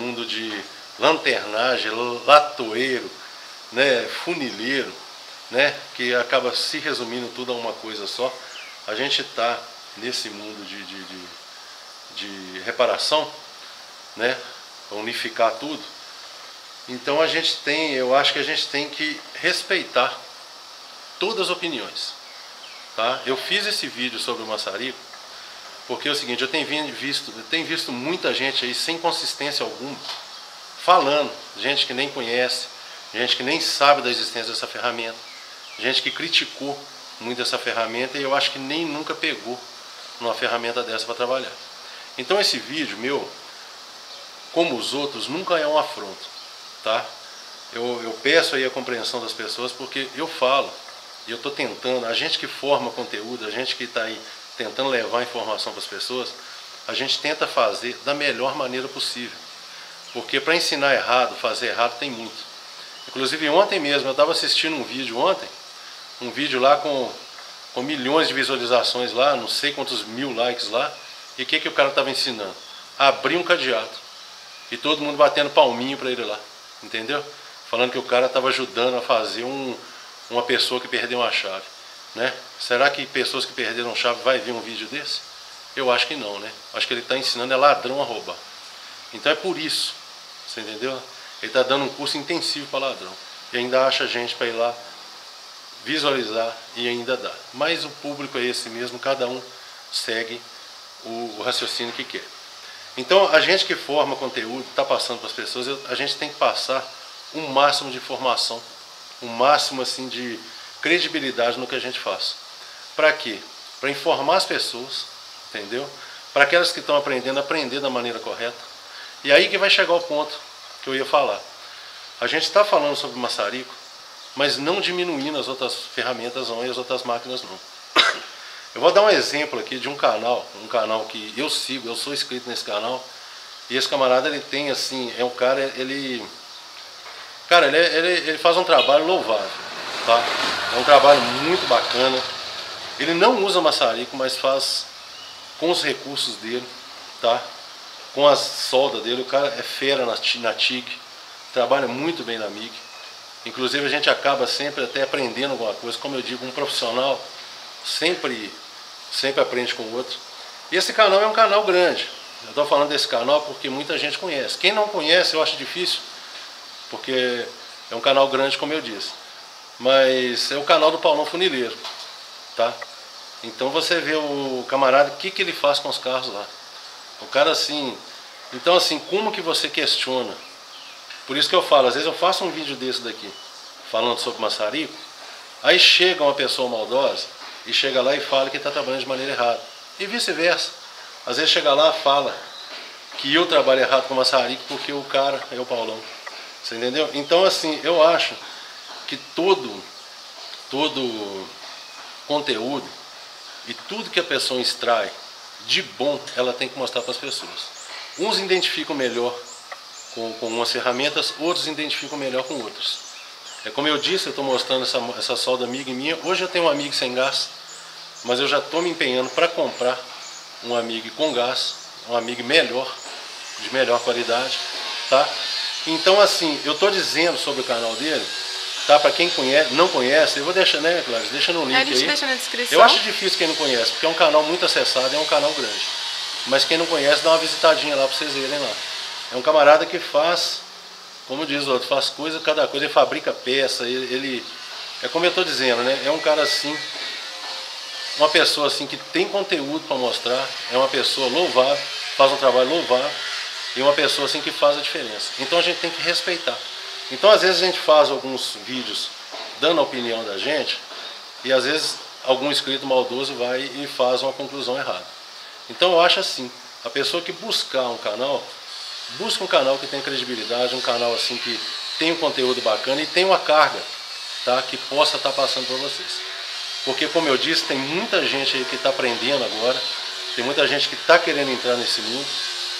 mundo de lanternagem, latoeiro, né, funileiro, né, que acaba se resumindo tudo a uma coisa só. A gente está nesse mundo de reparação, né, unificar tudo. Então eu acho que a gente tem que respeitar todas as opiniões, tá? Eu fiz esse vídeo sobre o maçarico porque é o seguinte, eu tenho visto muita gente aí sem consistência alguma falando, gente que nem conhece, gente que nem sabe da existência dessa ferramenta, gente que criticou muito essa ferramenta e eu acho que nem nunca pegou numa ferramenta dessa para trabalhar. Então esse vídeo meu, como os outros, nunca é um afronto, tá? Eu peço aí a compreensão das pessoas, porque eu falo, e eu estou tentando, a gente que forma conteúdo, a gente que está aí tentando levar informação para as pessoas, a gente tenta fazer da melhor maneira possível. Porque para ensinar errado, fazer errado, tem muito. Inclusive ontem mesmo, eu estava assistindo um vídeo lá com milhões de visualizações lá, não sei quantos mil likes lá, e o que o cara estava ensinando? Abrir um cadeado. E todo mundo batendo palminho para ele lá, entendeu? Falando que o cara estava ajudando a fazer uma pessoa que perdeu uma chave, né? Será que pessoas que perderam chave vai ver um vídeo desse? Eu acho que não, né? Acho que ele está ensinando ladrão a roubar. Então é por isso, você entendeu? Ele está dando um curso intensivo para ladrão. E ainda acha gente para ir lá visualizar e ainda dá. Mas o público é esse mesmo, cada um segue o raciocínio que quer. Então a gente que forma conteúdo, está passando para as pessoas, a gente tem que passar um máximo de informação, um máximo assim de credibilidade no que a gente faz. Para quê? Para informar as pessoas, entendeu? Para aquelas que estão aprendendo, aprender da maneira correta. E aí que vai chegar o ponto que eu ia falar. A gente está falando sobre maçarico, mas não diminuindo as outras ferramentas não, e as outras máquinas não. Eu vou dar um exemplo aqui de um canal que eu sigo, eu sou inscrito nesse canal, e esse camarada, ele tem assim, é um cara, ele faz um trabalho louvável, tá? É um trabalho muito bacana. Ele não usa maçarico, mas faz com os recursos dele, tá? Com a solda dele. O cara é fera na TIG, trabalha muito bem na MIG. Inclusive a gente acaba sempre até aprendendo alguma coisa. Como eu digo, um profissional sempre aprende com o outro. E esse canal é um canal grande. Eu estou falando desse canal porque muita gente conhece. Quem não conhece eu acho difícil, porque é um canal grande, como eu disse. Mas é o canal do Paulão Funileiro, tá? Então você vê o camarada, o que ele faz com os carros lá. O cara assim... Então assim, como que você questiona? Por isso que eu falo, às vezes eu faço um vídeo desse daqui, falando sobre maçarico, aí chega uma pessoa maldosa e chega lá e fala que está trabalhando de maneira errada. E vice-versa. Às vezes chega lá e fala que eu trabalho errado com maçarico porque o cara é o Paulão. Você entendeu? Então assim, eu acho que todo conteúdo e tudo que a pessoa extrai de bom, ela tem que mostrar para as pessoas. Uns identificam melhor com umas ferramentas, outros identificam melhor com outras. É como eu disse, eu estou mostrando essa solda MIG minha. Hoje eu tenho uma MIG sem gás, mas eu já estou me empenhando para comprar uma MIG com gás, uma MIG melhor, de melhor qualidade, tá? Então assim, eu estou dizendo sobre o canal dele, tá? Para quem não conhece, eu vou deixar, né, Clarice? Deixa no link aí. A gente deixa na descrição. Eu acho difícil quem não conhece, porque é um canal muito acessado, é um canal grande. Mas quem não conhece, dá uma visitadinha lá para vocês verem lá. É um camarada que faz, como diz o outro, faz coisa, cada coisa, ele fabrica peça, ele é como eu estou dizendo, né? É um cara assim, uma pessoa assim que tem conteúdo para mostrar, é uma pessoa louvável, faz um trabalho louvável, e uma pessoa assim que faz a diferença. Então a gente tem que respeitar. Então às vezes a gente faz alguns vídeos dando a opinião da gente, e às vezes algum inscrito maldoso vai e faz uma conclusão errada. Então eu acho assim, a pessoa que buscar um canal, busca um canal que tem credibilidade, um canal assim que tem um conteúdo bacana e tem uma carga, tá, que possa estar passando para vocês. Porque como eu disse, tem muita gente aí que está aprendendo agora, tem muita gente que está querendo entrar nesse mundo.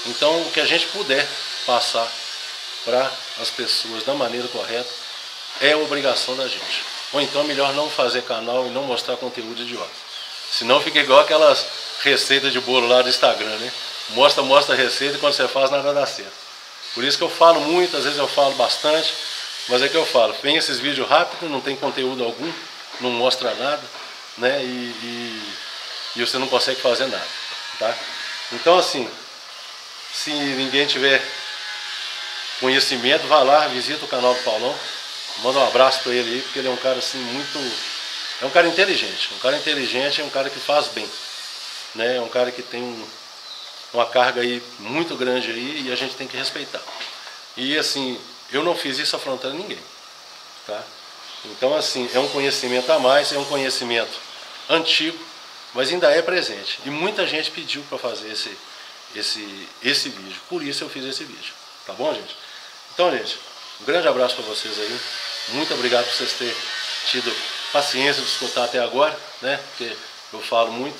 Então o que a gente puder passar para as pessoas da maneira correta é obrigação da gente. Ou então é melhor não fazer canal e não mostrar conteúdo idiota. Senão fica igual aquelas receitas de bolo lá do Instagram, né? Mostra a receita e quando você faz nada dá certo. Por isso que eu falo muito, às vezes eu falo bastante, mas é que eu falo, vem esses vídeos rápidos, não tem conteúdo algum, não mostra nada, né? E você não consegue fazer nada, tá? Então assim, se ninguém tiver conhecimento, vá lá, visita o canal do Paulão, manda um abraço para ele aí, porque ele é um cara assim muito... É um cara inteligente, é um cara que faz bem, né? É um cara que tem uma carga aí muito grande aí e a gente tem que respeitar. E assim, eu não fiz isso afrontando ninguém, tá? Então assim, é um conhecimento a mais, é um conhecimento antigo, mas ainda é presente. E muita gente pediu para fazer esse vídeo. Por isso eu fiz esse vídeo. Tá bom, gente? Então, gente, um grande abraço para vocês aí. Muito obrigado por vocês terem tido paciência de escutar até agora, né? Porque eu falo muito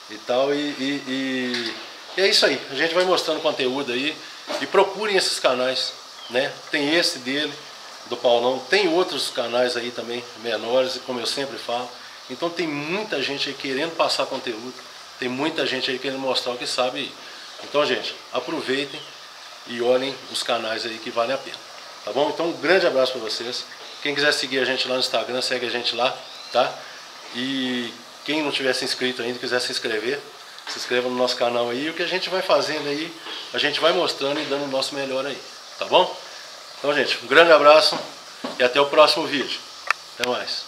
e tal. E é isso aí. A gente vai mostrando conteúdo aí. E procurem esses canais, né? Tem esse dele, do Paulão. Tem outros canais aí também, menores, como eu sempre falo. Então tem muita gente aí querendo passar conteúdo. Tem muita gente aí querendo mostrar o que sabe. Então, gente, aproveitem e olhem os canais aí que valem a pena. Tá bom? Então, um grande abraço para vocês. Quem quiser seguir a gente lá no Instagram, segue a gente lá, tá? E quem não tiver se inscrito ainda, quiser se inscrever, se inscreva no nosso canal aí. E o que a gente vai fazendo aí, a gente vai mostrando e dando o nosso melhor aí, tá bom? Então, gente, um grande abraço e até o próximo vídeo. Até mais.